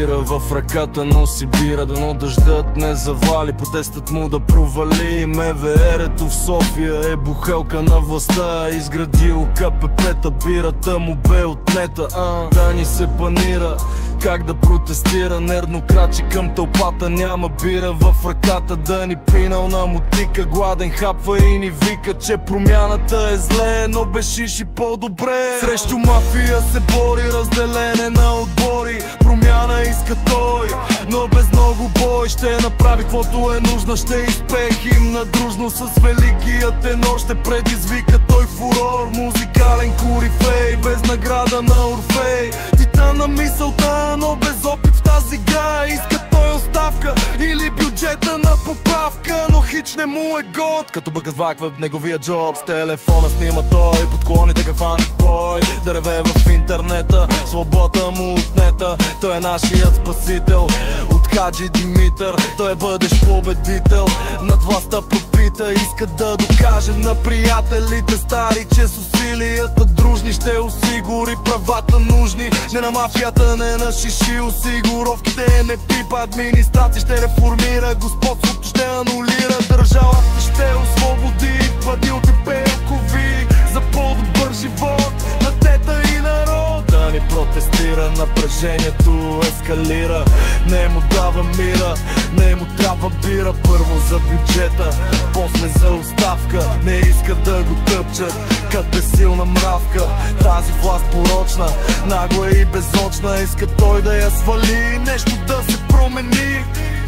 бира в ръката носи бира, дано дъждът не завали, протестът му да провали. МВР-то в София е бухелка на властта, изградил КПП-та, бирата му бе отнета. Да ни се панира как да протестира, нервно крачи към тълпата, няма бира в ръката, да ни пинал на мотика, гладен хапва и ни вика, че промяната е зле, но без шиши по-добре. Срещу мафия се бори, разделене на отбори, промяна иска той, но без много бой. Ще направи каквото е нужно, ще изпее химна дружно с великия тенор, ще предизвика той фурор. Музикален корифей, без награда на Орфей, титан на мисълта, но без опит в тази игра. Иска той оставка или бюджета на поправка, но хич не му е год, като бъгъзвак в неговия джоб. С телефона снима той, подклоните кафани бой, да реве в интернета, свобода му отнета. Той е нашият спасител от Хаджи Димитър, той е бъдещ победител, над властта пропита. Иска да докаже на приятелите стари, че с усилията дружни ще осигури правата нужни. Не на мафията, не на шиши, осигуровките не пипа, администрация ще реформира, господството ще анулира, държавата ще освободи падилки пелкови за по-добър живот на тета и народ. Да ни протестира, напрежението ескалира, не му дава мира, не му трябва бира. Първо за бюджета, после за оставка, не иска да го тъпчат като е силна мравка. Тази власт порочна, нагла и безочна, иска той да я свали, нещо да се промени.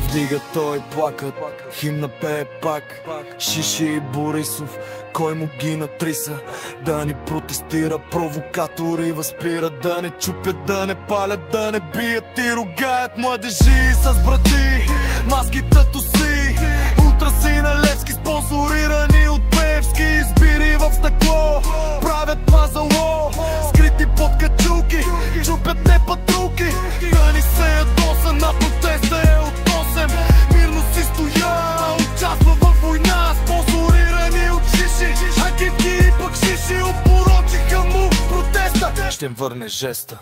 Вдига той плакат, химна пее пак, Шиши и Борисов, кой му ги натриса? Да ни протестира, провокатори възпират, да не чупят, да не палят, да не бият и ругаят младежи с брати, маски татуси, ултраси на Левски, спонсорирани от Певски, избири в стъкло, правят мазало, скрити под качулки, чупят не патрулки, да ни се ядоса на протеста е от 8. Мирно си стоя, участва във война, спонсорирани от шиши, агитки и пък шиши опорочиха му протеста. Ще им върне жеста.